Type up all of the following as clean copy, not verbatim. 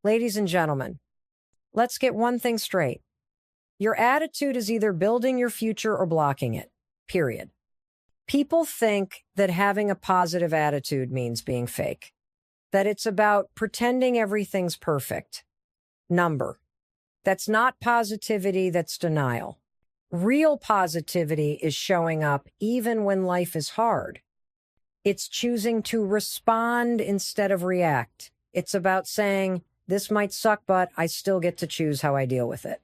Ladies and gentlemen, let's get one thing straight. Your attitude is either building your future or blocking it, period. People think that having a positive attitude means being fake, that it's about pretending everything's perfect. That's not positivity, that's denial. Real positivity is showing up even when life is hard. It's choosing to respond instead of react. It's about saying, this might suck, but I still get to choose how I deal with it.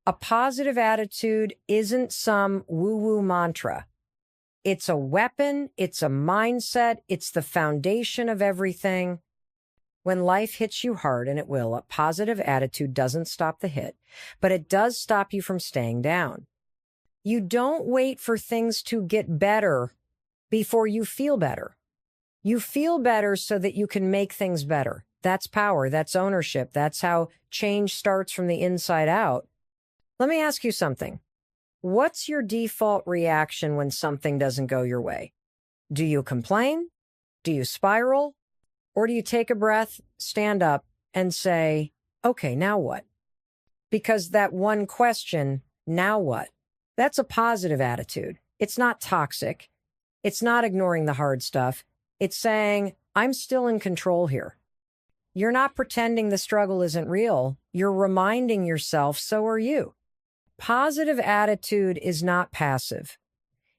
A positive attitude isn't some woo-woo mantra. It's a weapon, it's a mindset, it's the foundation of everything. When life hits you hard, and it will, a positive attitude doesn't stop the hit, but it does stop you from staying down. You don't wait for things to get better before you feel better. You feel better so that you can make things better. That's power, that's ownership, that's how change starts from the inside out. Let me ask you something. What's your default reaction when something doesn't go your way? Do you complain? Do you spiral? Or do you take a breath, stand up, and say, okay, now what? Because that one question, now what? That's a positive attitude. It's not toxic. It's not ignoring the hard stuff. It's saying, I'm still in control here. You're not pretending the struggle isn't real. You're reminding yourself, so are you. Positive attitude is not passive.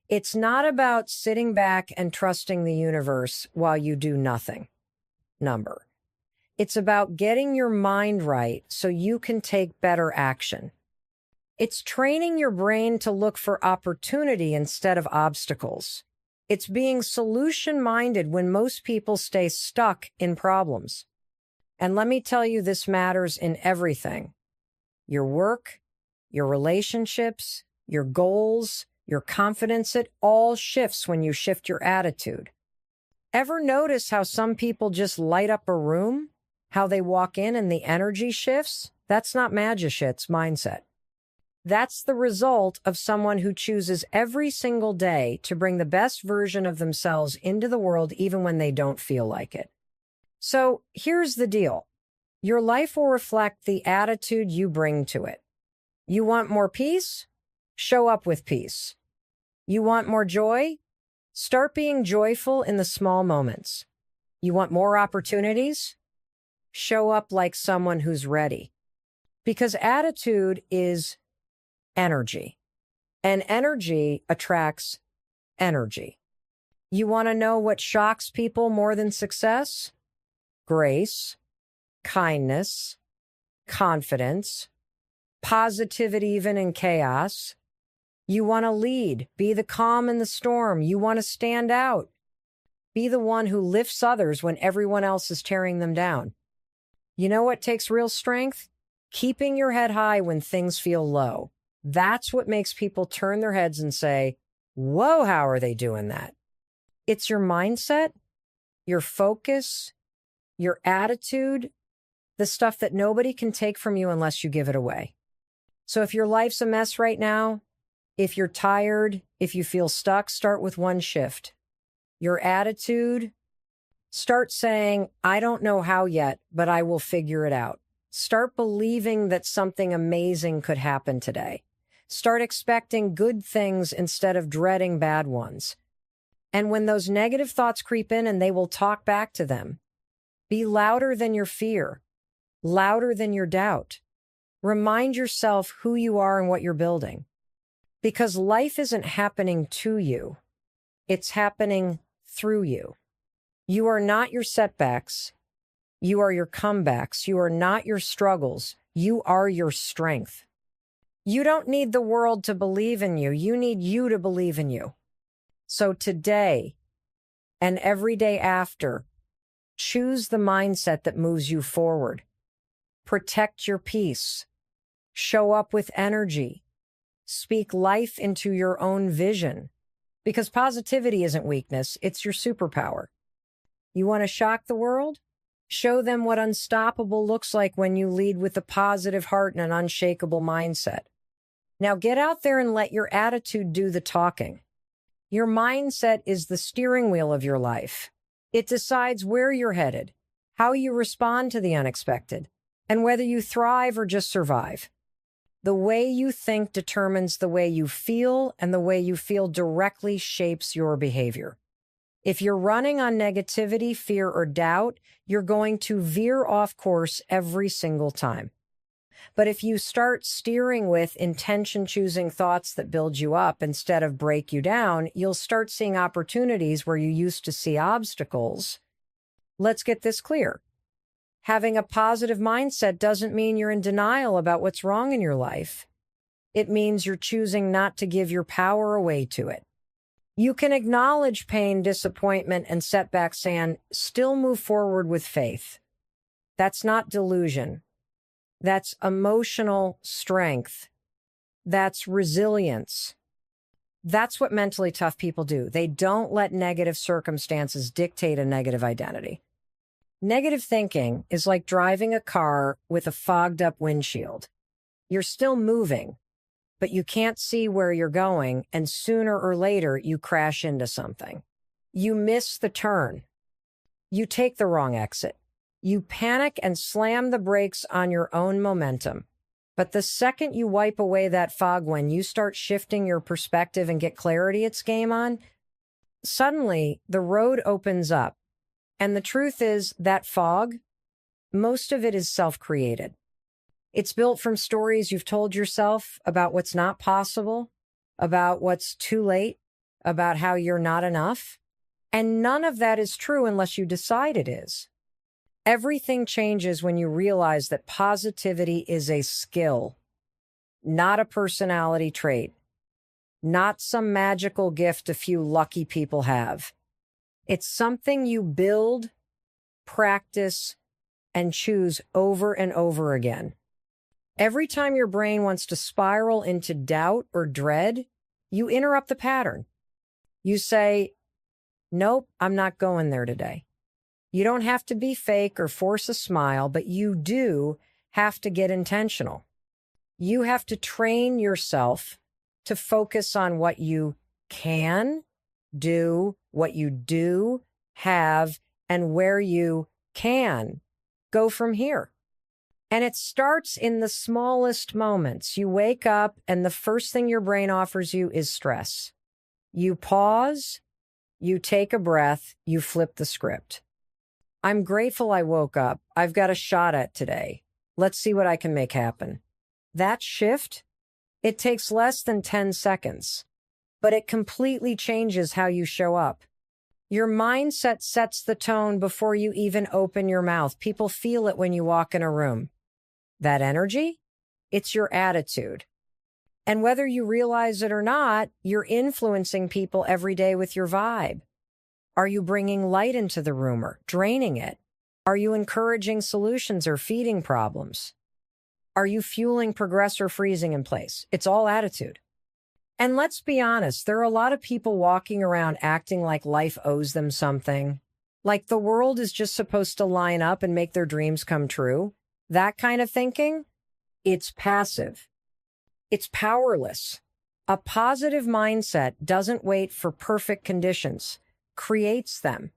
It's not about sitting back and trusting the universe while you do nothing. It's about getting your mind right so you can take better action. It's training your brain to look for opportunity instead of obstacles. It's being solution-minded when most people stay stuck in problems. And let me tell you, this matters in everything. Your work, your relationships, your goals, your confidence, it all shifts when you shift your attitude. Ever notice how some people just light up a room? How they walk in and the energy shifts? That's not magic, it's mindset. That's the result of someone who chooses every single day to bring the best version of themselves into the world even when they don't feel like it. So here's the deal. Your life will reflect the attitude you bring to it. You want more peace? Show up with peace. You want more joy? Start being joyful in the small moments. You want more opportunities? Show up like someone who's ready. Because attitude is energy, and energy attracts energy. You want to know what shocks people more than success? Grace, kindness, confidence, positivity even in chaos. You want to lead, be the calm in the storm. You want to stand out, be the one who lifts others when everyone else is tearing them down. You know what takes real strength? Keeping your head high when things feel low. That's what makes people turn their heads and say, whoa, how are they doing that? It's your mindset, your focus, your attitude, the stuff that nobody can take from you unless you give it away. So if your life's a mess right now, if you're tired, if you feel stuck, start with one shift. Your attitude, start saying, I don't know how yet, but I will figure it out. Start believing that something amazing could happen today. Start expecting good things instead of dreading bad ones. And when those negative thoughts creep in, and they will talk back to them, be louder than your fear, louder than your doubt. Remind yourself who you are and what you're building. Because life isn't happening to you. It's happening through you. You are not your setbacks. You are your comebacks. You are not your struggles. You are your strength. You don't need the world to believe in you. You need you to believe in you. So today and every day after, choose the mindset that moves you forward. Protect your peace. Show up with energy. Speak life into your own vision. Because positivity isn't weakness, it's your superpower. You want to shock the world? Show them what unstoppable looks like when you lead with a positive heart and an unshakable mindset. Now get out there and let your attitude do the talking. Your mindset is the steering wheel of your life. It decides where you're headed, how you respond to the unexpected, And whether you thrive or just survive, the way you think determines the way you feel, and the way you feel directly shapes your behavior. If you're running on negativity, fear, or doubt, you're going to veer off course every single time. But if you start steering with intention, choosing thoughts that build you up instead of break you down, you'll start seeing opportunities where you used to see obstacles. Let's get this clear. Having a positive mindset doesn't mean you're in denial about what's wrong in your life. It means you're choosing not to give your power away to it. You can acknowledge pain, disappointment, and setbacks and still move forward with faith. That's not delusion. That's emotional strength. That's resilience. That's what mentally tough people do. They don't let negative circumstances dictate a negative identity. Negative thinking is like driving a car with a fogged up windshield. You're still moving, but you can't see where you're going, and sooner or later you crash into something. You miss the turn. You take the wrong exit. You panic and slam the brakes on your own momentum. But the second you wipe away that fog, when you start shifting your perspective and get clarity, it's game on. Suddenly, the road opens up. And the truth is that fog, most of it is self-created. It's built from stories you've told yourself about what's not possible, about what's too late, about how you're not enough. And none of that is true unless you decide it is. Everything changes when you realize that positivity is a skill, not a personality trait, not some magical gift a few lucky people have. It's something you build, practice, and choose over and over again. Every time your brain wants to spiral into doubt or dread, you interrupt the pattern. You say, nope, I'm not going there today. You don't have to be fake or force a smile, but you do have to get intentional. You have to train yourself to focus on what you can do, what you do have, and where you can go from here. And it starts in the smallest moments. You wake up and the first thing your brain offers you is stress. You pause, you take a breath, you flip the script. I'm grateful I woke up. I've got a shot at today. Let's see what I can make happen. That shift, it takes less than 10 seconds, but it completely changes how you show up. Your mindset sets the tone before you even open your mouth. People feel it when you walk in a room. That energy, it's your attitude. And whether you realize it or not, you're influencing people every day with your vibe. Are you bringing light into the room or draining it? Are you encouraging solutions or feeding problems? Are you fueling progress or freezing in place? It's all attitude. And let's be honest, there are a lot of people walking around acting like life owes them something, like the world is just supposed to line up and make their dreams come true. That kind of thinking, it's passive. It's powerless. A positive mindset doesn't wait for perfect conditions, creates them.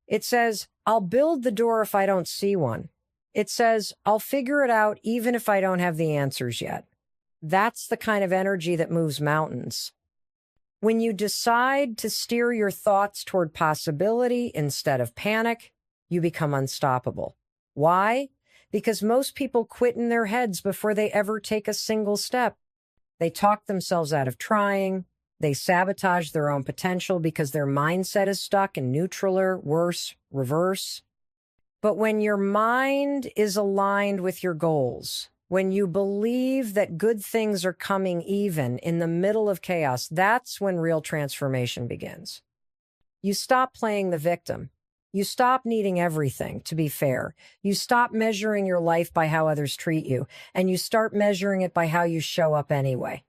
It says, I'll build the door if I don't see one. It says, I'll figure it out even if I don't have the answers yet. That's the kind of energy that moves mountains. When you decide to steer your thoughts toward possibility instead of panic, you become unstoppable. Why? Because most people quit in their heads before they ever take a single step. They talk themselves out of trying. They sabotage their own potential because their mindset is stuck in neutral or worse, reverse. But when your mind is aligned with your goals, when you believe that good things are coming even in the middle of chaos, that's when real transformation begins. You stop playing the victim. You stop needing everything to be fair. You stop measuring your life by how others treat you, and you start measuring it by how you show up anyway.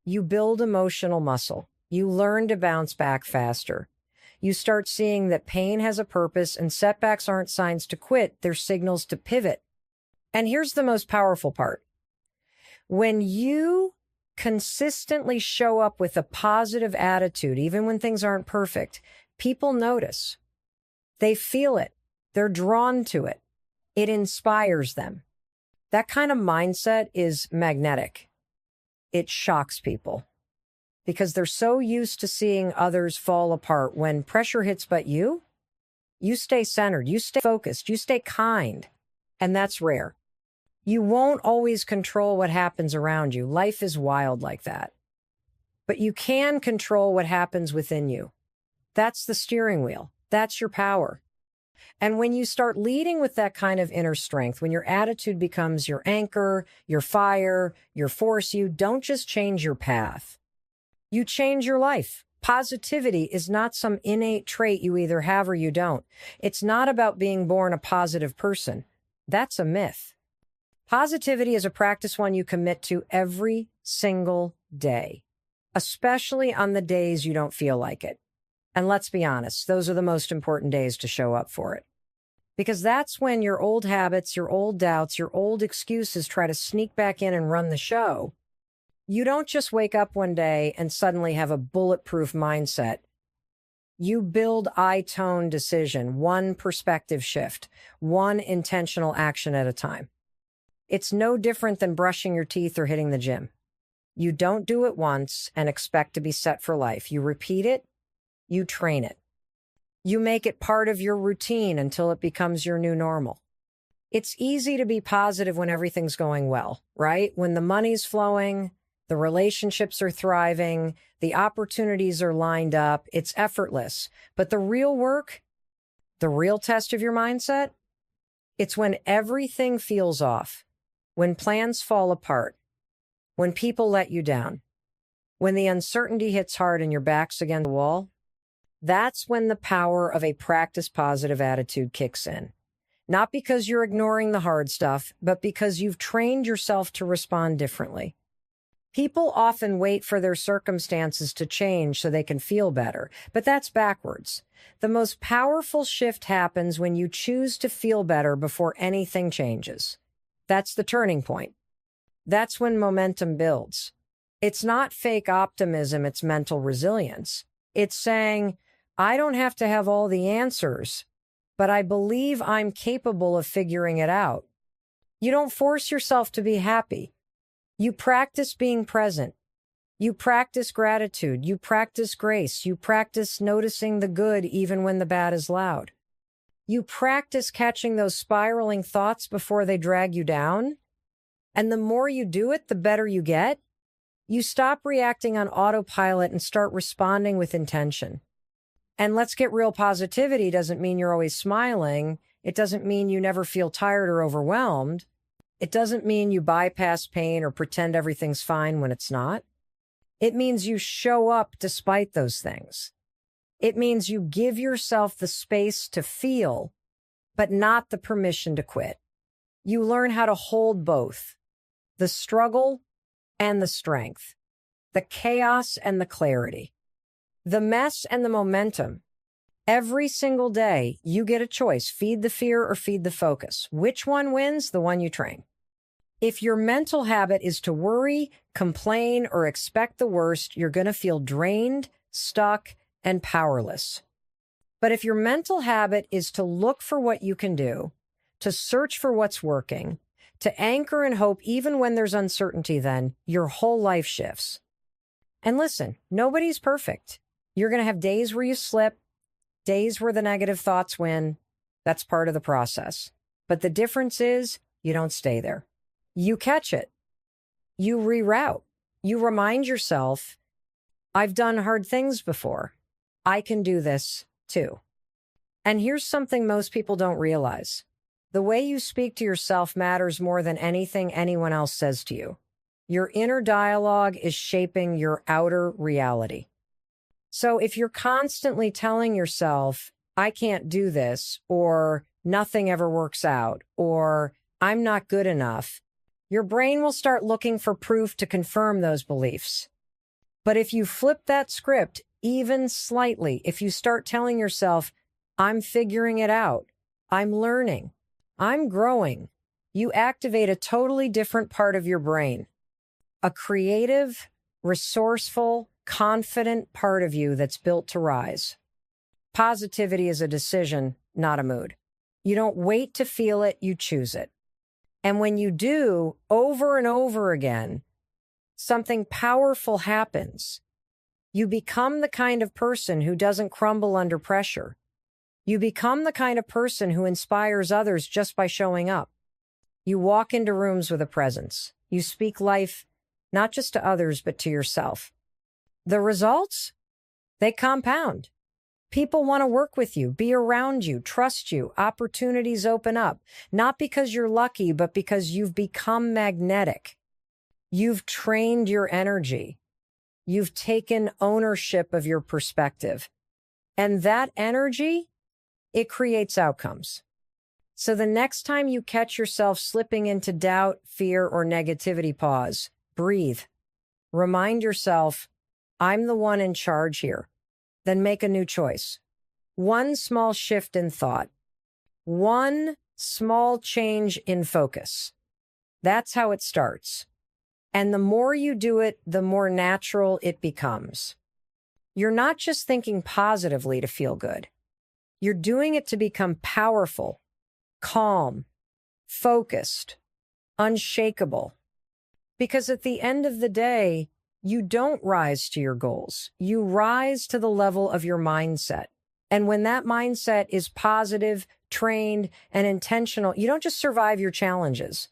You build emotional muscle. You learn to bounce back faster. You start seeing that pain has a purpose and setbacks aren't signs to quit, they're signals to pivot. And here's the most powerful part. When you consistently show up with a positive attitude, even when things aren't perfect, people notice. They feel it. They're drawn to it. It inspires them. That kind of mindset is magnetic. It shocks people because they're so used to seeing others fall apart. When pressure hits but you stay centered, you stay focused, you stay kind. And that's rare. You won't always control what happens around you. Life is wild like that. But you can control what happens within you. That's the steering wheel. That's your power. And when you start leading with that kind of inner strength, when your attitude becomes your anchor, your fire, your force, you don't just change your path. You change your life. Positivity is not some innate trait you either have or you don't. It's not about being born a positive person. That's a myth. Positivity is a practice one you commit to every single day, especially on the days you don't feel like it. And let's be honest, those are the most important days to show up for it. Because that's when your old habits, your old doubts, your old excuses try to sneak back in and run the show. You don't just wake up one day and suddenly have a bulletproof mindset. You build I-tone decision, one perspective shift, one intentional action at a time. It's no different than brushing your teeth or hitting the gym. You don't do it once and expect to be set for life. You repeat it, you train it. You make it part of your routine until it becomes your new normal. It's easy to be positive when everything's going well, right? When the money's flowing, the relationships are thriving, the opportunities are lined up, it's effortless. But the real work, the real test of your mindset, it's when everything feels off, when plans fall apart, when people let you down, when the uncertainty hits hard and your back's against the wall. That's when the power of a practice positive attitude kicks in. Not because you're ignoring the hard stuff, but because you've trained yourself to respond differently. People often wait for their circumstances to change so they can feel better, but that's backwards. The most powerful shift happens when you choose to feel better before anything changes. That's the turning point. That's when momentum builds. It's not fake optimism, it's mental resilience. It's saying, I don't have to have all the answers, but I believe I'm capable of figuring it out. You don't force yourself to be happy. You practice being present. You practice gratitude. You practice grace. You practice noticing the good even when the bad is loud. You practice catching those spiraling thoughts before they drag you down. And the more you do it, the better you get. You stop reacting on autopilot and start responding with intention. And let's get real, positivity doesn't mean you're always smiling. It doesn't mean you never feel tired or overwhelmed. It doesn't mean you bypass pain or pretend everything's fine when it's not. It means you show up despite those things. It means you give yourself the space to feel, but not the permission to quit. You learn how to hold both, the struggle and the strength, the chaos and the clarity, the mess and the momentum. Every single day, you get a choice, feed the fear or feed the focus. Which one wins? The one you train. If your mental habit is to worry, complain, or expect the worst, you're going to feel drained, stuck, and powerless. But if your mental habit is to look for what you can do, to search for what's working, to anchor in hope even when there's uncertainty, then your whole life shifts. And listen, nobody's perfect. You're going to have days where you slip, days where the negative thoughts win. That's part of the process. But the difference is you don't stay there. You catch it. You reroute. You remind yourself, I've done hard things before. I can do this too. And here's something most people don't realize. The way you speak to yourself matters more than anything anyone else says to you. Your inner dialogue is shaping your outer reality. So if you're constantly telling yourself, I can't do this, or nothing ever works out, or I'm not good enough, your brain will start looking for proof to confirm those beliefs. But if you flip that script even slightly, if you start telling yourself, I'm figuring it out, I'm learning, I'm growing, you activate a totally different part of your brain. A creative, resourceful, confident part of you that's built to rise. Positivity is a decision, not a mood. You don't wait to feel it, you choose it. And when you do, over and over again, something powerful happens. You become the kind of person who doesn't crumble under pressure. You become the kind of person who inspires others just by showing up. You walk into rooms with a presence. You speak life, not just to others, but to yourself. The results? They compound. People want to work with you, be around you, trust you. Opportunities open up, not because you're lucky, but because you've become magnetic. You've trained your energy. You've taken ownership of your perspective. And that energy, it creates outcomes. So the next time you catch yourself slipping into doubt, fear, or negativity, pause, breathe. Remind yourself, I'm the one in charge here. Then make a new choice. One small shift in thought. One small change in focus. That's how it starts. And the more you do it, the more natural it becomes. You're not just thinking positively to feel good. You're doing it to become powerful, calm, focused, unshakable. Because at the end of the day, you don't rise to your goals. You rise to the level of your mindset. And when that mindset is positive, trained, and intentional, you don't just survive your challenges.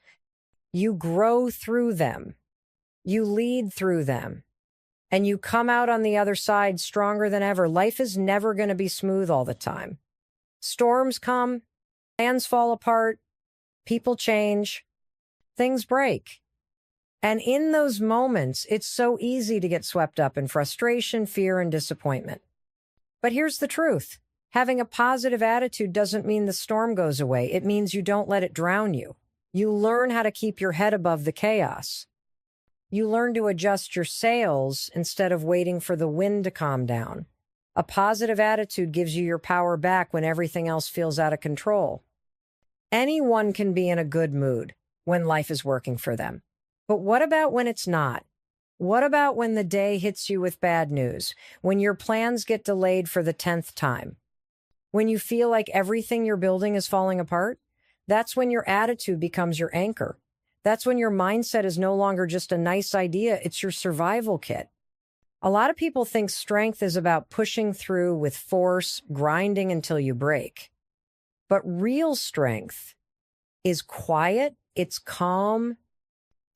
You grow through them. You lead through them. And you come out on the other side stronger than ever. Life is never going to be smooth all the time. Storms come, plans fall apart, people change, things break. And in those moments, it's so easy to get swept up in frustration, fear, and disappointment. But here's the truth. Having a positive attitude doesn't mean the storm goes away. It means you don't let it drown you. You learn how to keep your head above the chaos. You learn to adjust your sails instead of waiting for the wind to calm down. A positive attitude gives you your power back when everything else feels out of control. Anyone can be in a good mood when life is working for them. But what about when it's not? What about when the day hits you with bad news? When your plans get delayed for the 10th time? When you feel like everything you're building is falling apart? That's when your attitude becomes your anchor. That's when your mindset is no longer just a nice idea, it's your survival kit. A lot of people think strength is about pushing through with force, grinding until you break. But real strength is quiet, it's calm.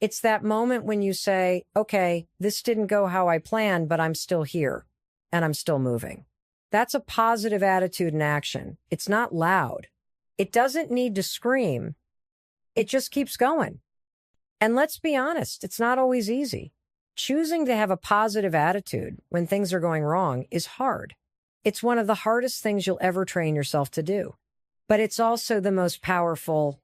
It's that moment when you say, okay, this didn't go how I planned, but I'm still here and I'm still moving. That's a positive attitude in action. It's not loud. It doesn't need to scream. It just keeps going. And let's be honest, it's not always easy. Choosing to have a positive attitude when things are going wrong is hard. It's one of the hardest things you'll ever train yourself to do. But it's also the most powerful,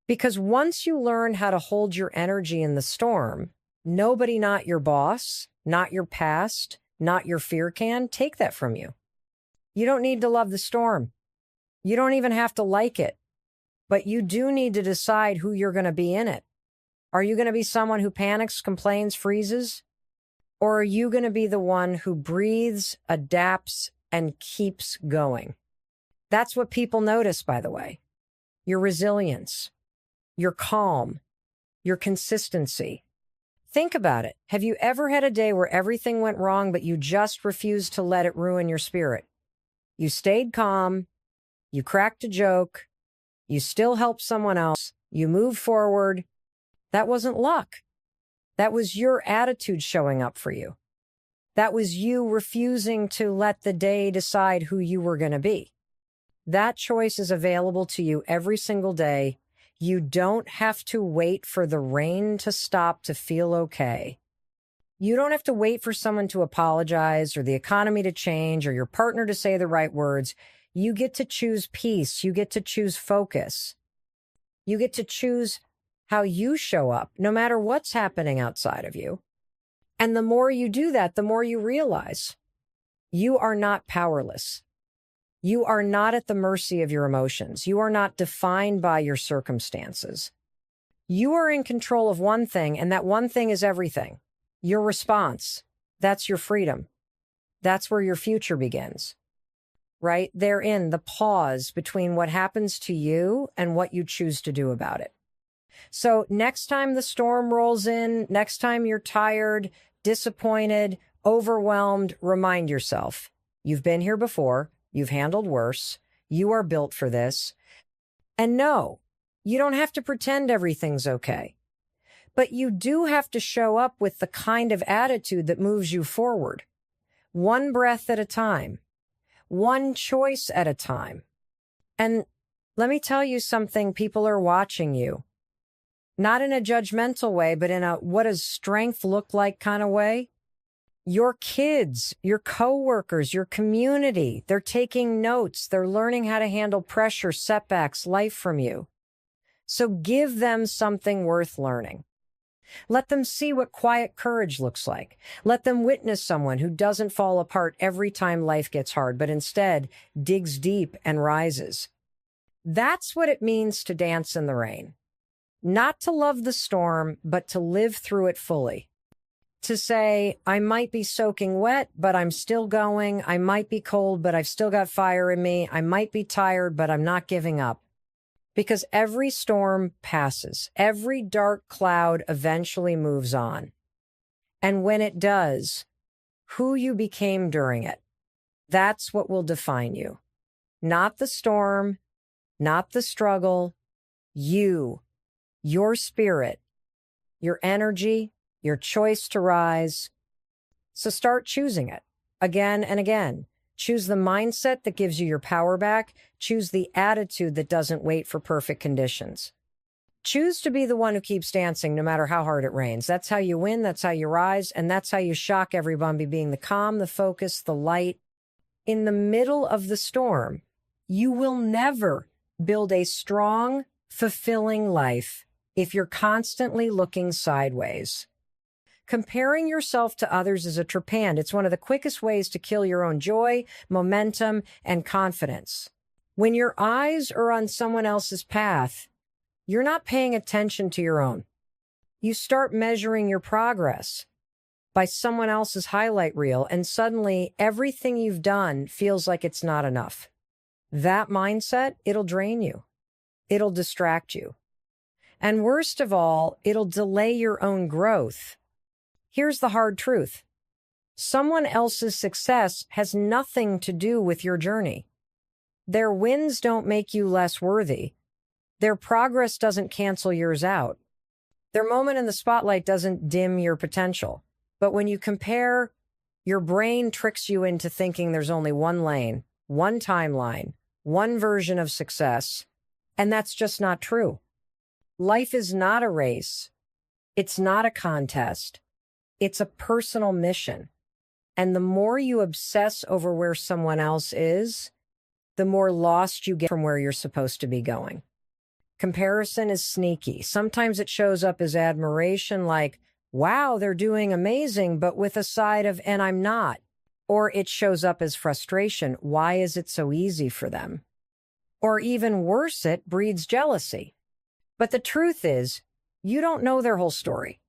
because once you learn how to hold your energy in the storm, nobody, not your boss, not your past, not your fear, can take that from you. You don't need to love the storm. You don't even have to like it. But you do need to decide who you're going to be in it. Are you going to be someone who panics, complains, freezes? Or are you going to be the one who breathes, adapts, and keeps going? That's what people notice, by the way. Your resilience, your calm, your consistency. Think about it. Have you ever had a day where everything went wrong, but you just refused to let it ruin your spirit? You stayed calm, you cracked a joke, you still helped someone else, you moved forward. That wasn't luck. That was your attitude showing up for you. That was you refusing to let the day decide who you were going to be. That choice is available to you every single day. You don't have to wait for the rain to stop to feel okay. You don't have to wait for someone to apologize or the economy to change or your partner to say the right words. You get to choose peace. You get to choose focus. You get to choose how you show up, no matter what's happening outside of you. And the more you do that, the more you realize you are not powerless. You are not at the mercy of your emotions. You are not defined by your circumstances. You are in control of one thing, and that one thing is everything. Your response. That's your freedom. That's where your future begins. Right? Therein, the pause between what happens to you and what you choose to do about it. So next time the storm rolls in, next time you're tired, disappointed, overwhelmed, remind yourself, you've been here before, you've handled worse, you are built for this. And no, you don't have to pretend everything's okay. But you do have to show up with the kind of attitude that moves you forward. One breath at a time, one choice at a time. And let me tell you something, people are watching you. Not in a judgmental way, but in a what does strength look like kind of way. Your kids, your coworkers, your community, they're taking notes. They're learning how to handle pressure, setbacks, life from you. So give them something worth learning. Let them see what quiet courage looks like. Let them witness someone who doesn't fall apart every time life gets hard, but instead digs deep and rises. That's what it means to dance in the rain. Not to love the storm, but to live through it fully. To say, I might be soaking wet, but I'm still going. I might be cold, but I've still got fire in me. I might be tired, but I'm not giving up. Because every storm passes. Every dark cloud eventually moves on. And when it does, who you became during it, that's what will define you. Not the storm, not the struggle, you, your spirit, your energy, your choice to rise. So start choosing it again and again. Choose the mindset that gives you your power back. Choose the attitude that doesn't wait for perfect conditions. Choose to be the one who keeps dancing no matter how hard it rains. That's how you win, that's how you rise, and that's how you shock everyone by being the calm, the focus, the light. In the middle of the storm, you will never build a strong, fulfilling life if you're constantly looking sideways. Comparing yourself to others is a trepanned. It's one of the quickest ways to kill your own joy, momentum, and confidence. When your eyes are on someone else's path, you're not paying attention to your own. You start measuring your progress by someone else's highlight reel, and suddenly everything you've done feels like it's not enough. That mindset, it'll drain you. It'll distract you. And worst of all, it'll delay your own growth. Here's the hard truth. Someone else's success has nothing to do with your journey. Their wins don't make you less worthy. Their progress doesn't cancel yours out. Their moment in the spotlight doesn't dim your potential. But when you compare, your brain tricks you into thinking there's only one lane, one timeline, one version of success, and that's just not true. Life is not a race. It's not a contest. It's a personal mission. And the more you obsess over where someone else is, the more lost you get from where you're supposed to be going. Comparison is sneaky. Sometimes it shows up as admiration, like, wow, they're doing amazing, but with a side of, and I'm not. Or it shows up as frustration. Why is it so easy for them? Or even worse, it breeds jealousy. But the truth is, you don't know their whole story.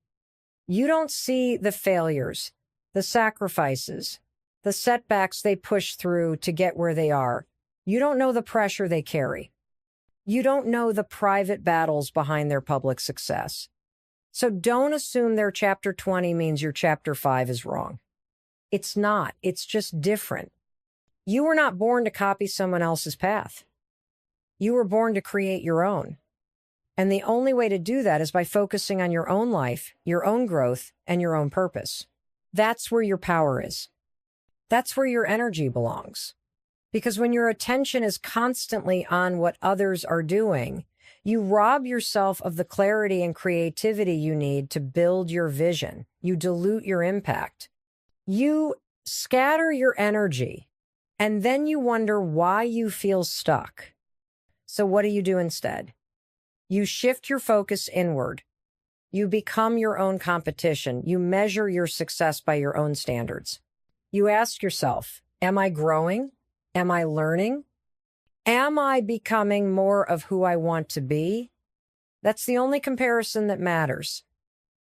You don't see the failures, the sacrifices, the setbacks they push through to get where they are. You don't know the pressure they carry. You don't know the private battles behind their public success. So don't assume their chapter 20 means your chapter 5 is wrong. It's not. It's just different. You were not born to copy someone else's path. You were born to create your own. And the only way to do that is by focusing on your own life, your own growth, and your own purpose. That's where your power is. That's where your energy belongs. Because when your attention is constantly on what others are doing, you rob yourself of the clarity and creativity you need to build your vision. You dilute your impact. You scatter your energy, and then you wonder why you feel stuck. So what do instead? You shift your focus inward. You become your own competition. You measure your success by your own standards. You ask yourself, am I growing? Am I learning? Am I becoming more of who I want to be? That's the only comparison that matters.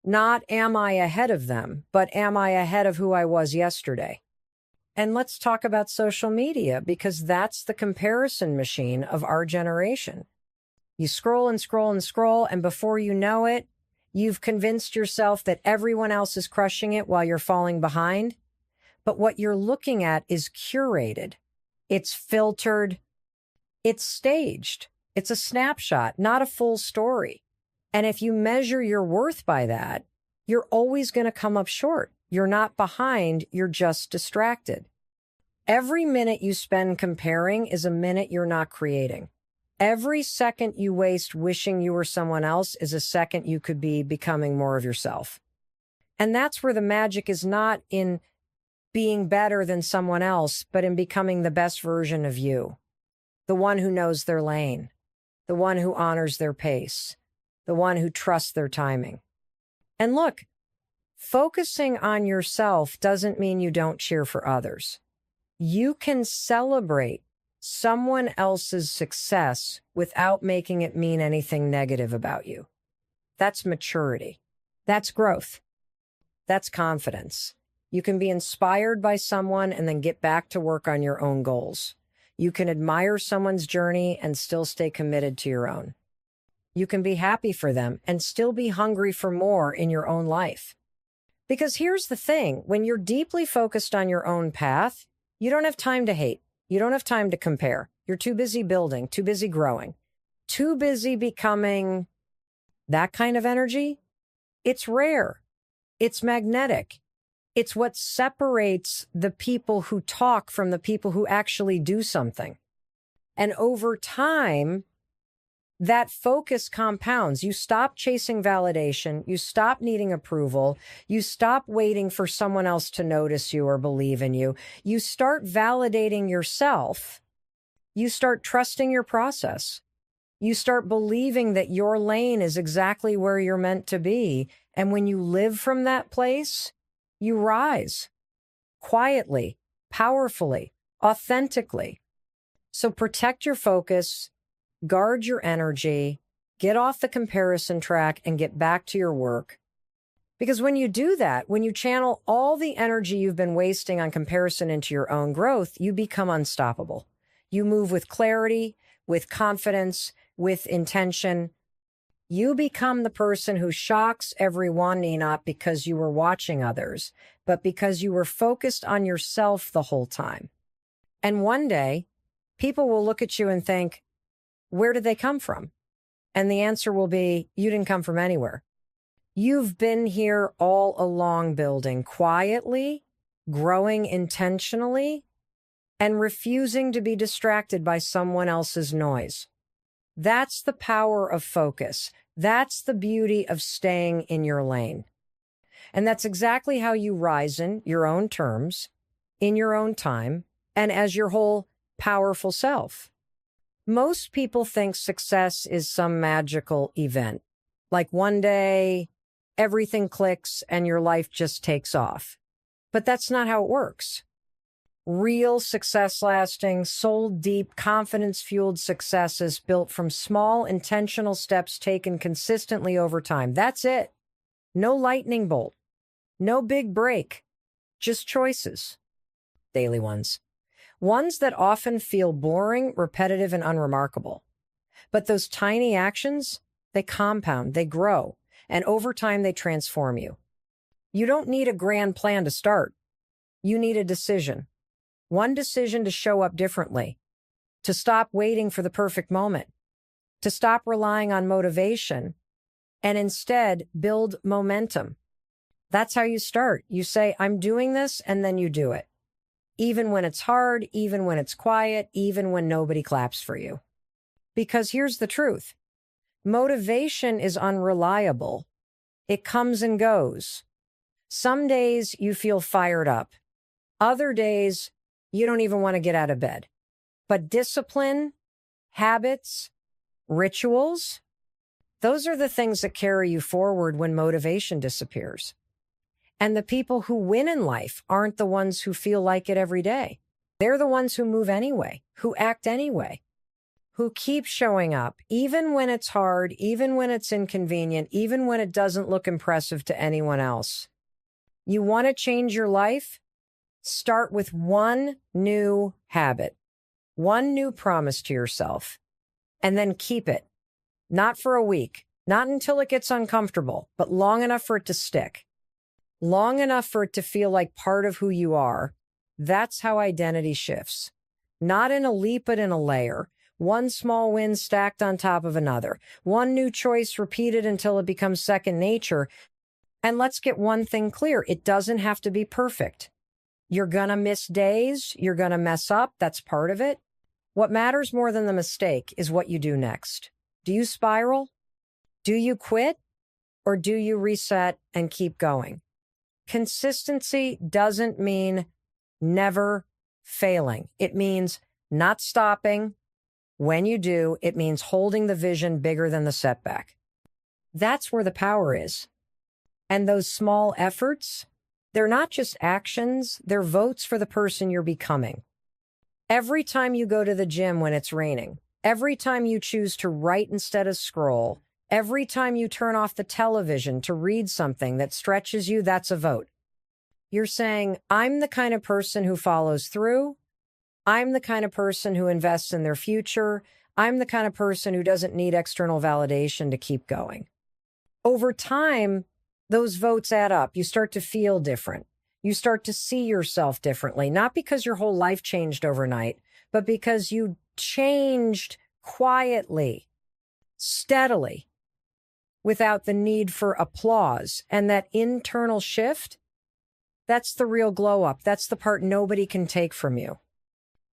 Not am I ahead of them, but am I ahead of who I was yesterday? And let's talk about social media, because that's the comparison machine of our generation. You scroll and scroll and scroll, and before you know it, you've convinced yourself that everyone else is crushing it while you're falling behind. But what you're looking at is curated. It's filtered. It's staged. It's a snapshot, not a full story. And if you measure your worth by that, you're always going to come up short. You're not behind. You're just distracted. Every minute you spend comparing is a minute you're not creating. Every second you waste wishing you were someone else is a second you could be becoming more of yourself. And that's where the magic is, not in being better than someone else, but in becoming the best version of you. The one who knows their lane, the one who honors their pace, the one who trusts their timing. And look, focusing on yourself doesn't mean you don't cheer for others. You can celebrate someone else's success without making it mean anything negative about you. That's maturity. That's growth. That's confidence. You can be inspired by someone and then get back to work on your own goals. You can admire someone's journey and still stay committed to your own. You can be happy for them and still be hungry for more in your own life. Because here's the thing, when you're deeply focused on your own path, you don't have time to hate. You don't have time to compare. You're too busy building, too busy growing, too busy becoming. That kind of energy, it's rare. It's magnetic. It's what separates the people who talk from the people who actually do something. And over time, that focus compounds. You stop chasing validation. You stop needing approval. You stop waiting for someone else to notice you or believe in you. You start validating yourself. You start trusting your process. You start believing that your lane is exactly where you're meant to be. And when you live from that place, you rise quietly, powerfully, authentically. So protect your focus. Guard your energy, get off the comparison track, and get back to your work. Because when you do that, when you channel all the energy you've been wasting on comparison into your own growth, you become unstoppable. You move with clarity, with confidence, with intention. You become the person who shocks everyone, not because you were watching others, but because you were focused on yourself the whole time. And one day, people will look at you and think, where did they come from? And the answer will be, you didn't come from anywhere. You've been here all along, building quietly, growing intentionally, and refusing to be distracted by someone else's noise. That's the power of focus. That's the beauty of staying in your lane. And that's exactly how you rise in your own terms, in your own time, and as your whole powerful self. Most people think success is some magical event, like one day everything clicks and your life just takes off. But that's not how it works. Real success, lasting, soul-deep, confidence-fueled success is built from small, intentional steps taken consistently over time. That's it. No lightning bolt. No big break. Just choices. Daily ones. Ones that often feel boring, repetitive, and unremarkable. But those tiny actions, they compound, they grow, and over time they transform you. You don't need a grand plan to start. You need a decision. One decision to show up differently, to stop waiting for the perfect moment, to stop relying on motivation, and instead build momentum. That's how you start. You say, I'm doing this, and then you do it. Even when it's hard, even when it's quiet, even when nobody claps for you. Because here's the truth. Motivation is unreliable. It comes and goes. Some days you feel fired up. Other days, you don't even want to get out of bed. But discipline, habits, rituals, those are the things that carry you forward when motivation disappears. And the people who win in life aren't the ones who feel like it every day. They're the ones who move anyway, who act anyway, who keep showing up, even when it's hard, even when it's inconvenient, even when it doesn't look impressive to anyone else. You want to change your life? Start with one new habit, one new promise to yourself, and then keep it. Not for a week, not until it gets uncomfortable, but long enough for it to stick, long enough for it to feel like part of who you are. That's how identity shifts. Not in a leap, but in a layer. One small win stacked on top of another. One new choice repeated until it becomes second nature. And let's get one thing clear. It doesn't have to be perfect. You're going to miss days. You're going to mess up. That's part of it. What matters more than the mistake is what you do next. Do you spiral? Do you quit? Or do you reset and keep going? Consistency doesn't mean never failing. It means not stopping. When you do, it means holding the vision bigger than the setback. That's where the power is. And those small efforts, they're not just actions, they're votes for the person you're becoming. Every time you go to the gym when it's raining, every time you choose to write instead of scroll, every time you turn off the television to read something that stretches you, that's a vote. You're saying, I'm the kind of person who follows through. I'm the kind of person who invests in their future. I'm the kind of person who doesn't need external validation to keep going. Over time, those votes add up. You start to feel different. You start to see yourself differently, not because your whole life changed overnight, but because you changed quietly, steadily, without the need for applause. And that internal shift, that's the real glow up. That's the part nobody can take from you.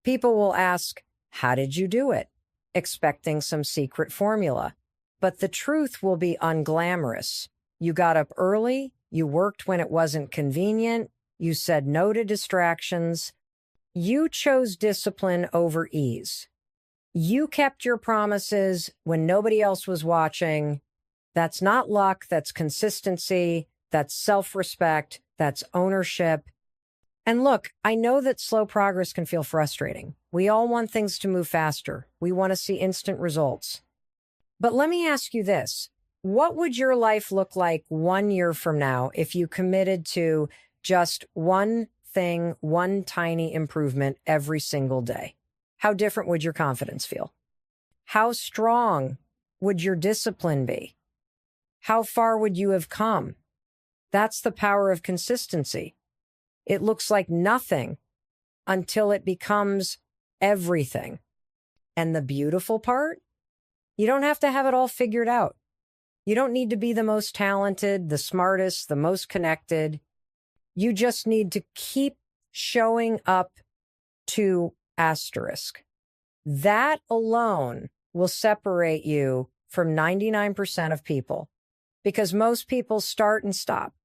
People will ask, how did you do it? Expecting some secret formula. But the truth will be unglamorous. You got up early, you worked when it wasn't convenient, you said no to distractions. You chose discipline over ease. You kept your promises when nobody else was watching. That's not luck, that's consistency, that's self-respect, that's ownership. And look, I know that slow progress can feel frustrating. We all want things to move faster. We want to see instant results. But let me ask you this. What would your life look like 1 year from now if you committed to just one thing, one tiny improvement every single day? How different would your confidence feel? How strong would your discipline be? How far would you have come? That's the power of consistency. It looks like nothing until it becomes everything. And the beautiful part? You don't have to have it all figured out. You don't need to be the most talented, the smartest, the most connected. You just need to keep showing up to asterisk. That alone will separate you from 99% of people, because most people start and stop.